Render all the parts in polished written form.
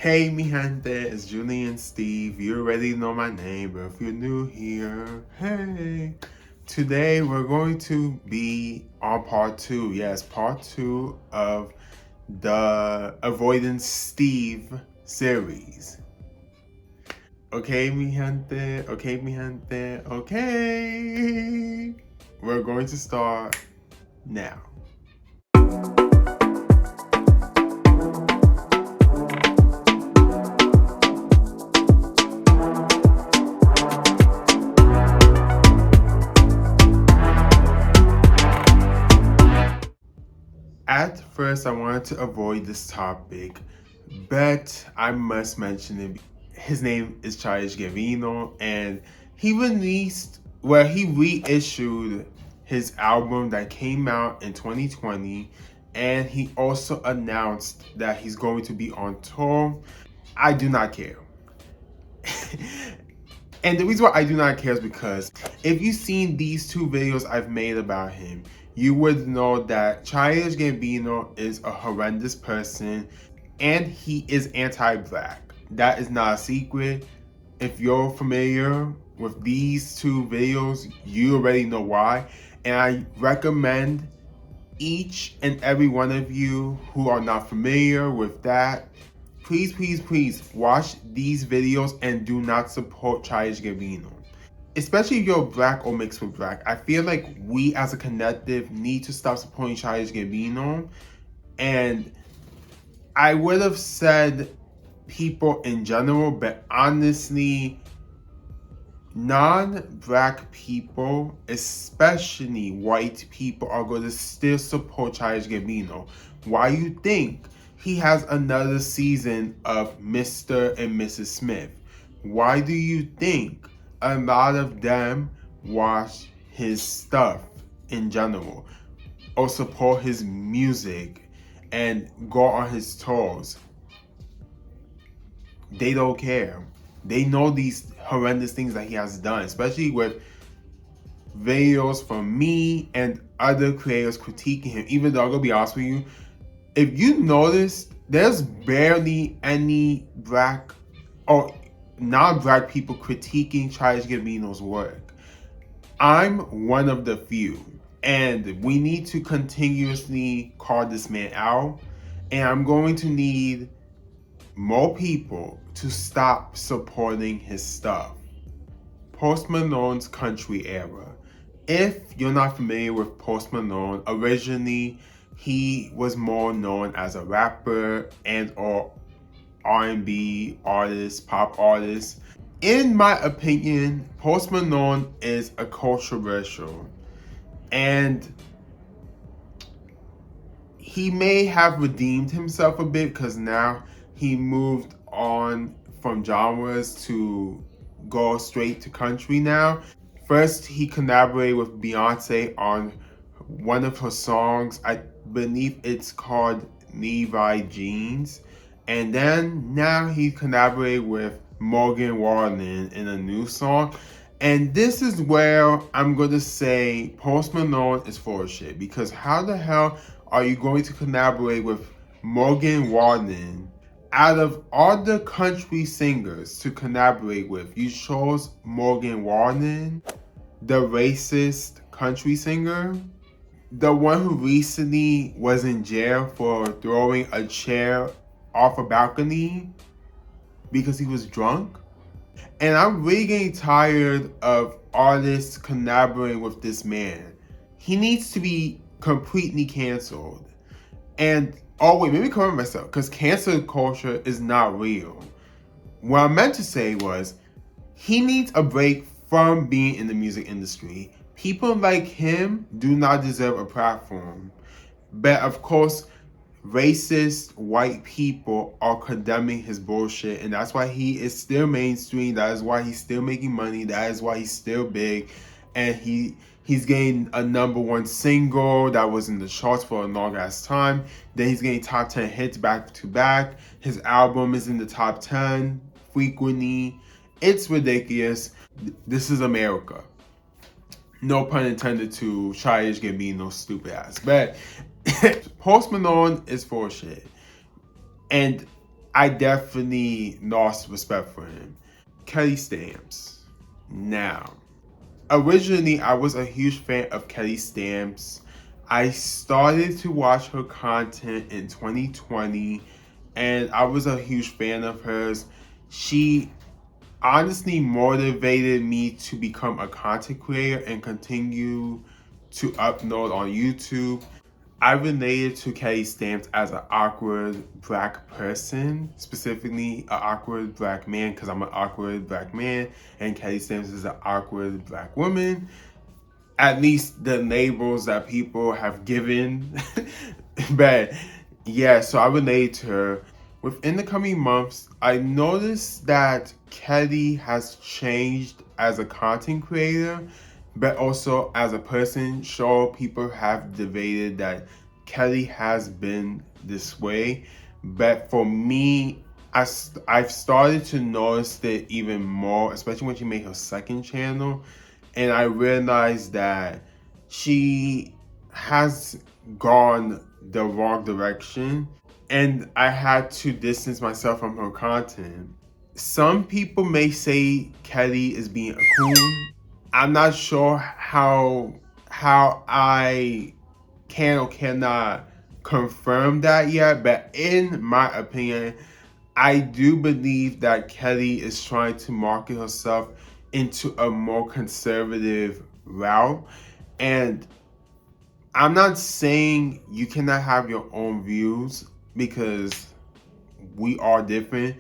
Hey mi gente, it's Julian Steve. You already know my name, but if you're new here, hey. Today we're going to be on part two. Yes, part two of the Avoidance Steve series. Okay, mi gente, okay. We're going to start now. At first, I wanted to avoid this topic, but I must mention it. His name is Childish Gambino, and he reissued his album that came out in 2020, and he also announced that he's going to be on tour. I do not care. And the reason why I do not care is because if you've seen these two videos I've made about him, you would know that Childish Gambino is a horrendous person and he is anti-black. That is not a secret. If you're familiar with these two videos, you already know why. And I recommend each and every one of you who are not familiar with that, please watch these videos and do not support Childish Gambino. Especially if you're black or mixed with black. I feel like we as a collective need to stop supporting Childish Gambino. And I would have said people in general, but honestly, non-black people, especially white people, are going to still support Childish Gambino. Why you think he has another season of Mr. and Mrs. Smith? Why do you think a lot of them watch his stuff in general or support his music and go on his tours? They don't care. They know these horrendous things that he has done, especially with videos from me and other creators critiquing him. Even though I'm gonna be honest with you, if you notice, there's barely any black or non-black people critiquing Childish Gambino's work. I'm one of the few, and we need to continuously call this man out. And I'm going to need more people to stop supporting his stuff. Post Malone's country era. If you're not familiar with Post Malone, originally he was more known as a rapper and or R&B artist, pop artist. In my opinion, Post Malone is a controversial, and he may have redeemed himself a bit because now he moved on from genres to go straight to country now. First, he collaborated with Beyonce on one of her songs. I believe it's called Levi Jeans. And then now he collaborated with Morgan Wallen in a new song. And this is where I'm going to say Post Malone is full of shit. Because how the hell are you going to collaborate with Morgan Wallen? Out of all the country singers to collaborate with, you chose Morgan Wallen, the racist country singer, the one who recently was in jail for throwing a chair off a balcony because he was drunk. And I'm really getting tired of artists collaborating with this man. He needs to be completely canceled. And oh wait, let me correct myself, because cancel culture is not real. What I meant to say was he needs a break from being in the music industry. People like him do not deserve a platform. But of course, racist white people are condemning his bullshit, and that's why he is still mainstream. That is why he's still making money. That is why he's still big, and he's getting a number one single that was in the charts for a long ass time. Then he's getting top 10 hits back to back. His album is in the top 10 frequently. It's ridiculous. This is America. No pun intended to Childish Gambino stupid ass. But Post Malone is for shit. And I definitely lost respect for him. Kelly Stamps. Now, originally I was a huge fan of Kelly Stamps. I started to watch her content in 2020 and I was a huge fan of hers. She honestly motivated me to become a content creator and continue to upload on YouTube. I related to Kelly Stamps as an awkward black person, specifically an awkward black man, because I'm an awkward black man, and Kelly Stamps is an awkward black woman. At least the labels that people have given. But yeah, so I related to her. Within the coming months, I noticed that Kelly has changed as a content creator, but also as a person. Sure, people have debated that Kelly has been this way, but for me, I've started to notice it even more, especially when she made her second channel, and I realized that she has gone the wrong direction, and I had to distance myself from her content. Some people may say Kelly is being a coon. I'm not sure how I can or cannot confirm that yet, but in my opinion, I do believe that Kelly is trying to market herself into a more conservative route. And I'm not saying you cannot have your own views because we are different,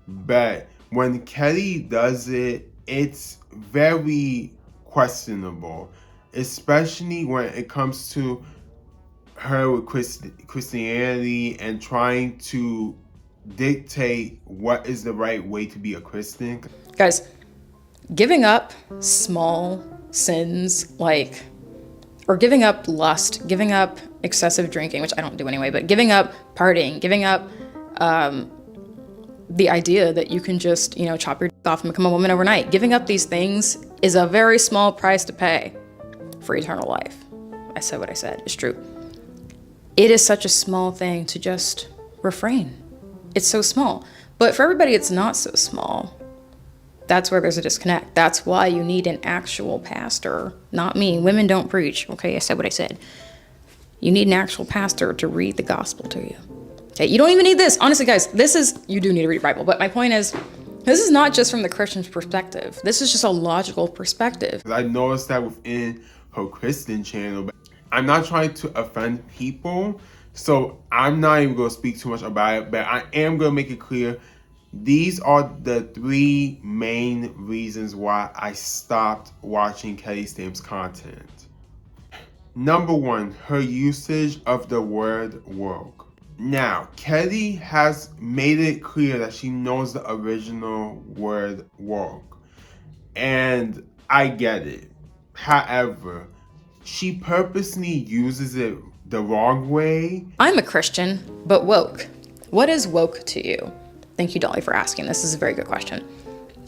but when Kelly does it, it's very questionable, especially when it comes to her with Christianity and trying to dictate what is the right way to be a Christian. Guys, giving up small sins or giving up lust, giving up excessive drinking, which I don't do anyway, but giving up partying, giving up the idea that you can just, chop your dick off and become a woman overnight. Giving up these things is a very small price to pay for eternal life. I said what I said. It's true. It is such a small thing to just refrain. It's so small. But for everybody, it's not so small. That's where there's a disconnect. That's why you need an actual pastor, not me. Women don't preach. Okay, I said what I said. You need an actual pastor to read the gospel to you. Okay, you don't even need this. Honestly, guys, you do need to read the Bible. But my point is, this is not just from the Christian's perspective. This is just a logical perspective. I noticed that within her Christian channel, but I'm not trying to offend people, so I'm not even going to speak too much about it, but I am going to make it clear. These are the 3 main reasons why I stopped watching Kelly Stamps' content. Number 1, her usage of the word woke. Now, Kelly has made it clear that she knows the original word woke, and I get it. However, she purposely uses it the wrong way. I'm a Christian, but woke. What is woke to you? Thank you, Dolly, for asking. This is a very good question.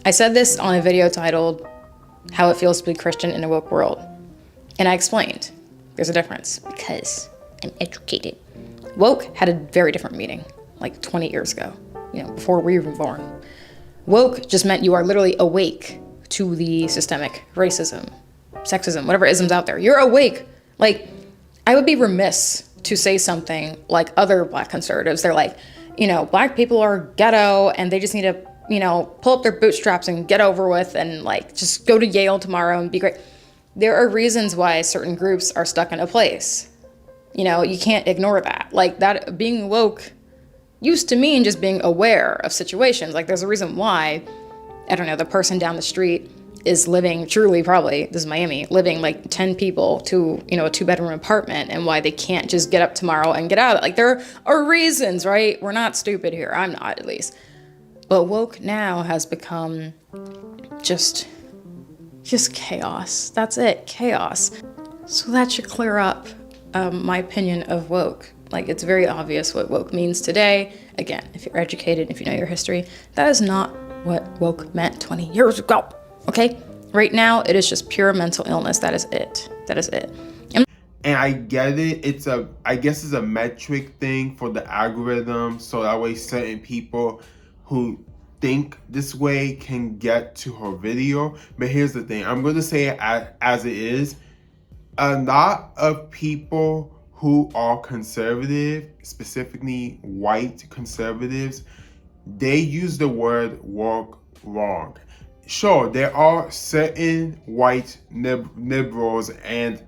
I said this on a video titled, How It Feels to Be Christian in a Woke World. And I explained, there's a difference because I'm educated. Woke had a very different meaning, like 20 years ago, before we were even born. Woke just meant you are literally awake to the systemic racism, sexism, whatever isms out there. You're awake. Like, I would be remiss to say something like other Black conservatives. They're like, Black people are ghetto and they just need to, pull up their bootstraps and get over with and just go to Yale tomorrow and be great. There are reasons why certain groups are stuck in a place. You can't ignore that. That being woke used to mean just being aware of situations. There's a reason why, I don't know, the person down the street is living, truly probably, this is Miami, living 10 people to, a 2-bedroom apartment, and why they can't just get up tomorrow and get out of it. There are reasons, right? We're not stupid here. I'm not, at least. But woke now has become just chaos. That's it, chaos. So that should clear up my opinion of woke. It's very obvious what woke means today. Again, if you're educated, if you know your history, that is not what woke meant 20 years ago. Okay? Right now, it is just pure mental illness. That is it. And I get it. I guess it's a metric thing for the algorithm, so that way certain people who think this way can get to her video. But here's the thing. I'm going to say it as it is. A lot of people who are conservative, specifically white conservatives, they use the word woke wrong. Sure, there are certain white liberals and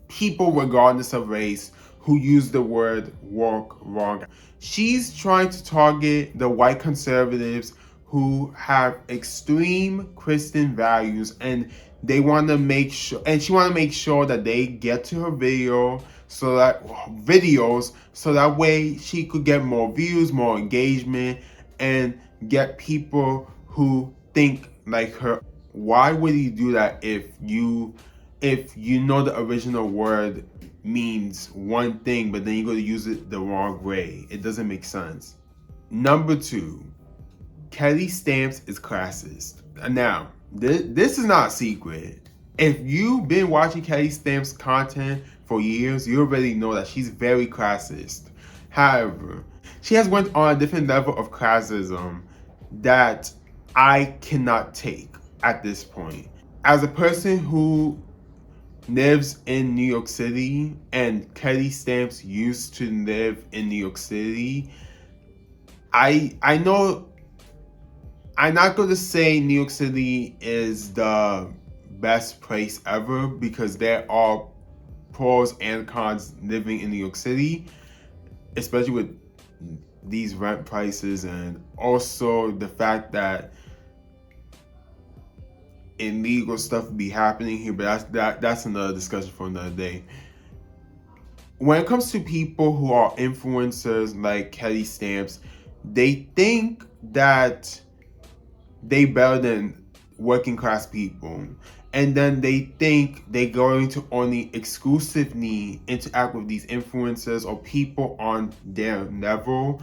people regardless of race who use the word woke wrong. She's trying to target the white conservatives who have extreme Christian values, and they want to make sure, and she want to make sure that they get to her videos so that way she could get more views, more engagement, and get people who think like her. Why would you do that if you know the original word means one thing, but then you're going to use it the wrong way? It doesn't make sense. Number 2, Kelly Stamps is classist. Now, this is not a secret. If you've been watching Kelly Stamps content for years, you already know that she's very classist. However, she has went on a different level of classism that I cannot take at this point. As a person who lives in New York City, and Kelly Stamps used to live in New York City, I know I'm not going to say New York City is the best place ever, because there are pros and cons living in New York City, especially with these rent prices, and also the fact that illegal stuff be happening here. But that's another discussion for another day. When it comes to people who are influencers like Kelly Stamps, they think that they better than working class people, and then they think they're going to only exclusively interact with these influencers or people on their level,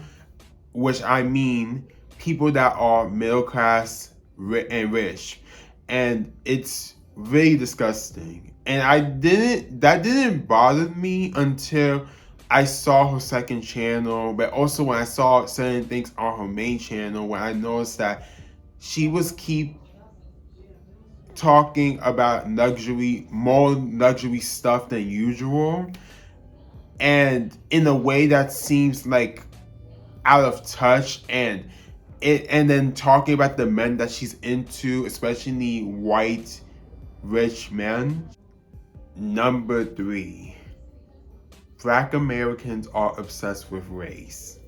which I mean people that are middle class and rich. And it's really disgusting. And that didn't bother me until I saw her second channel, but also when I saw certain things on her main channel, when I noticed that she was keep talking about more luxury stuff than usual, and in a way that seems like out of touch, and then talking about the men that she's into, especially white rich men. Number 3, Black Americans are obsessed with race.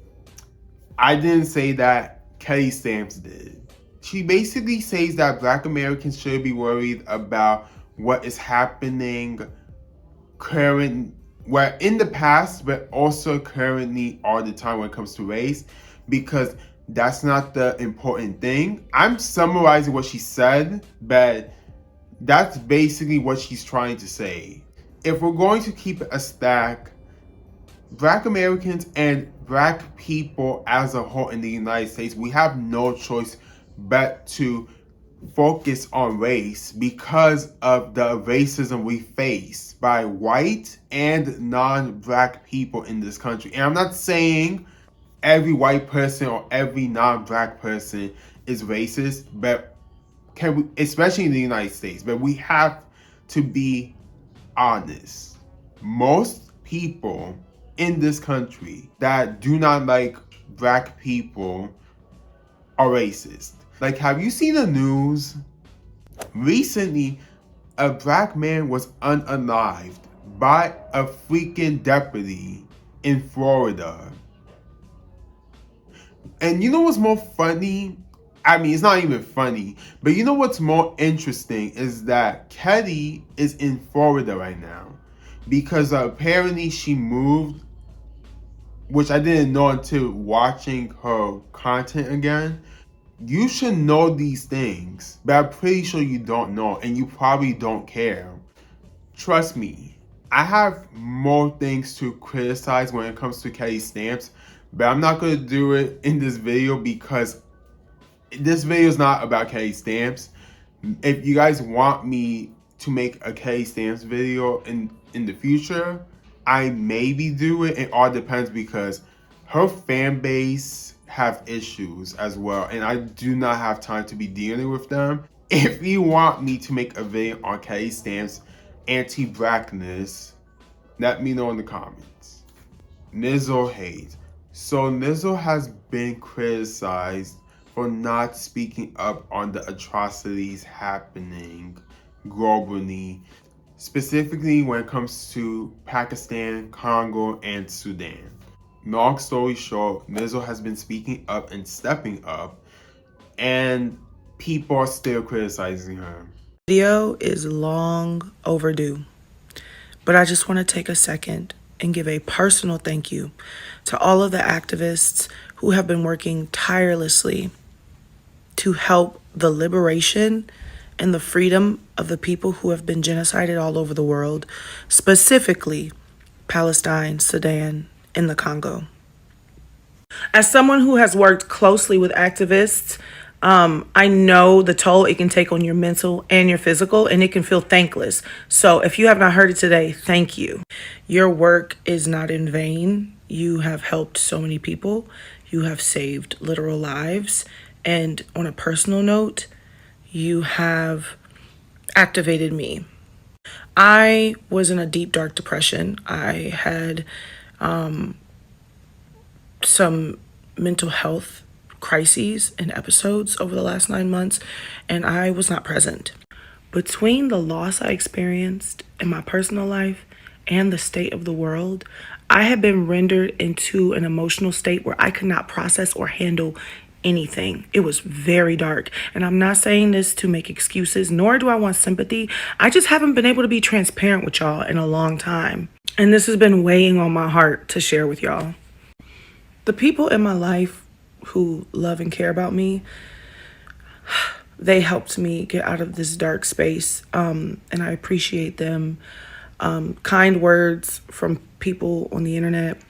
I didn't say that, Kelly Stamps did. She basically says that Black Americans should be worried about what is happening in the past, but also currently all the time when it comes to race, because that's not the important thing. I'm summarizing what she said, but that's basically what she's trying to say. If we're going to keep it a stack, Black Americans and Black people as a whole in the United States, we have no choice but to focus on race because of the racism we face by white and non-Black people in this country. And I'm not saying every white person or every non-Black person is racist, but especially in the United States, but we have to be honest. Most people in this country that do not like Black people are racist. Like, have you seen the news? Recently, a Black man was unalived by a freaking deputy in Florida. And you know what's more funny? I mean, it's not even funny, but you know what's more interesting is that Kelly is in Florida right now because apparently she moved, which I didn't know until watching her content again. You should know these things, but I'm pretty sure you don't know, and you probably don't care. Trust me, I have more things to criticize when it comes to Kelly Stamps, but I'm not going to do it in this video because this video is not about Kelly Stamps. If you guys want me to make a Kelly Stamps video, and in the future, I maybe do it. It all depends because her fan base have issues as well, and I do not have time to be dealing with them. If you want me to make a video on Kelly Stamps anti-blackness, let me know in the comments. Lizzo Hate. So Lizzo has been criticized for not speaking up on the atrocities happening globally, specifically when it comes to Pakistan, Congo, and Sudan. Long story short, Lizzo has been speaking up and stepping up, and people are still criticizing her. Video is long overdue, but I just want to take a second and give a personal thank you to all of the activists who have been working tirelessly to help the liberation and the freedom of the people who have been genocided all over the world, specifically Palestine, Sudan, and the Congo. As someone who has worked closely with activists, I know the toll it can take on your mental and your physical, and it can feel thankless. So if you have not heard it today, thank you. Your work is not in vain. You have helped so many people. You have saved literal lives. And on a personal note, you have activated me. I was in a deep, dark depression. I had some mental health crises and episodes over the last 9 months, and I was not present. Between the loss I experienced in my personal life and the state of the world, I had been rendered into an emotional state where I could not process or handle anything. It was very dark. And I'm not saying this to make excuses, nor do I want sympathy. I just haven't been able to be transparent with y'all in a long time. And this has been weighing on my heart to share with y'all. The people in my life who love and care about me, they helped me get out of this dark space, and I appreciate them. Kind words from people on the internet.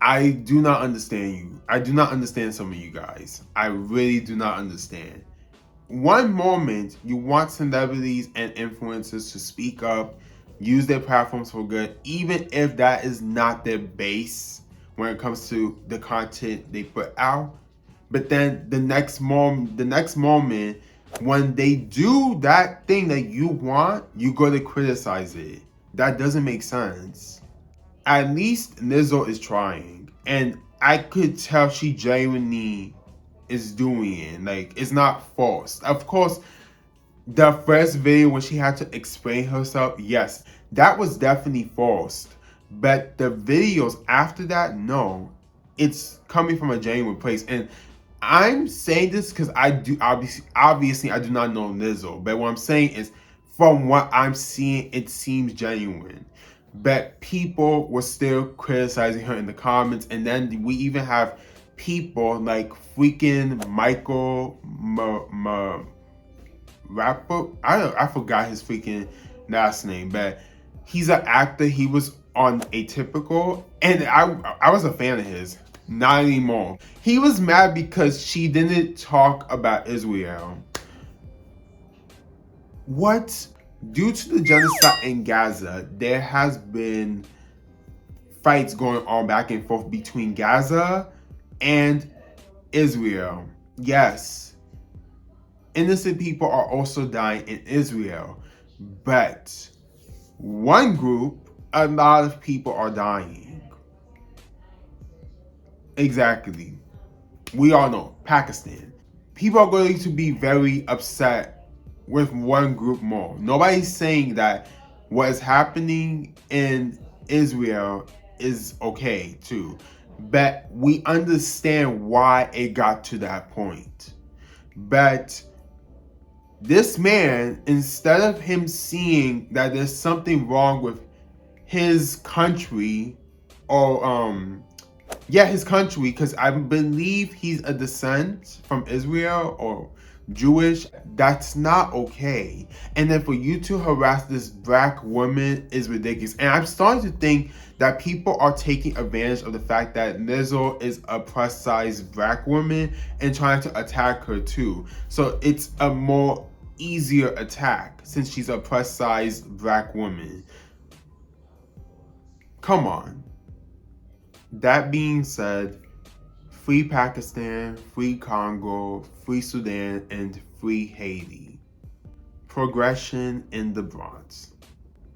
I do not understand you. I do not understand some of you guys. I really do not understand. One moment, you want celebrities and influencers to speak up, use their platforms for good, even if that is not their base when it comes to the content they put out. But then the next moment, when they do that thing that you want, you go to criticize it. That doesn't make sense. At least Lizzo is trying, and I could tell she genuinely is doing it. Like, it's not forced. Of course, the first video when she had to explain herself, yes, that was definitely forced. But the videos after that, no, it's coming from a genuine place. And I'm saying this because I do obviously I do not know Lizzo, but what I'm saying is, from what I'm seeing, it seems genuine. But people were still criticizing her in the comments, and then we even have people like freaking Michael rapper. I forgot his freaking last name, but he's an actor. He was on Atypical, and I was a fan of his. Not anymore. He was mad because she didn't talk about Israel. What? Due to the genocide in Gaza, there has been fights going on back and forth between Gaza and Israel. Yes, innocent people are also dying in Israel, but one group, a lot of people are dying. Exactly. We all know Pakistan. People are going to be very upset with one group more. Nobody's saying that what is happening in Israel is okay too, but we understand why it got to that point. But this man, instead of him seeing that there's something wrong with his country, or his country, because I believe he's a descent from Israel or Jewish, that's not okay. And then for you to harass this black woman is ridiculous. And I'm starting to think that people are taking advantage of the fact that Lizzo is a plus size black woman and trying to attack her too. So it's a more easier attack since she's a plus size black woman. Come on. That being said, free Pakistan, free Congo, free Sudan, and free Haiti. Progression in the Bronx.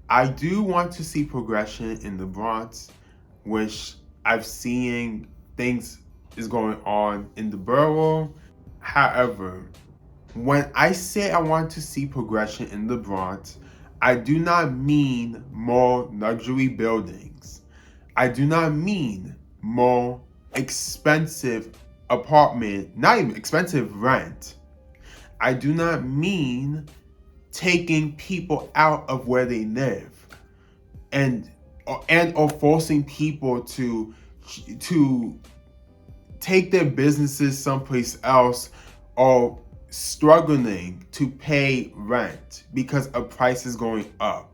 I do want to see progression in the Bronx, which I've seen things is going on in the borough. However, when I say I want to see progression in the Bronx, I do not mean more luxury buildings. I do not mean more expensive apartment, not even expensive rent. I do not mean taking people out of where they live and or forcing people to take their businesses someplace else or struggling to pay rent because a price is going up.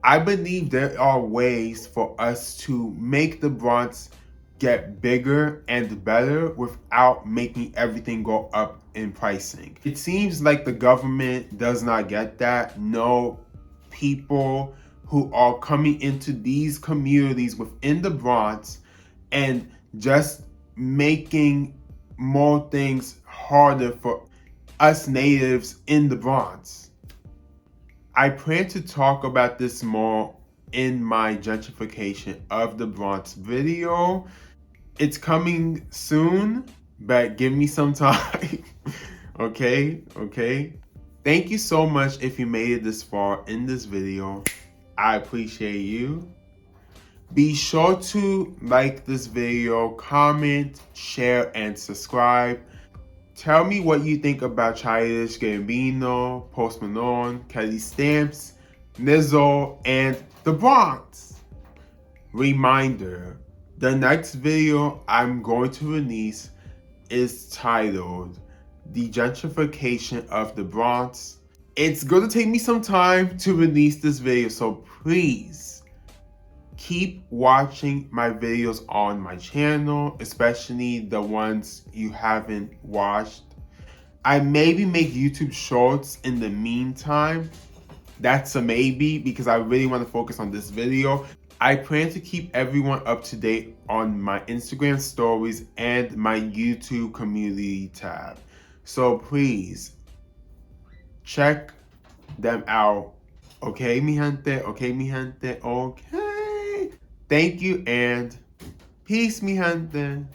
I believe there are ways for us to make the Bronx get bigger and better without making everything go up in pricing. It seems like the government does not get that. No, people who are coming into these communities within the Bronx and just making more things harder for us natives in the Bronx. I plan to talk about this more in my gentrification of the Bronx video. It's coming soon, but give me some time. Okay? Thank you so much if you made it this far in this video. I appreciate you. Be sure to like this video, comment, share, and subscribe. Tell me what you think about Childish Gambino, Post Malone, Kelly Stamps, Lizzo, and the Bronx. Reminder, the next video I'm going to release is titled The Gentrification of the Bronx. It's going to take me some time to release this video, so please keep watching my videos on my channel, especially the ones you haven't watched. I maybe make YouTube shorts in the meantime. That's a maybe because I really want to focus on this video. I plan to keep everyone up to date on my Instagram stories and my YouTube community tab. So please check them out. Okay, mi gente? Okay, mi gente? Okay. Thank you and peace, mi gente.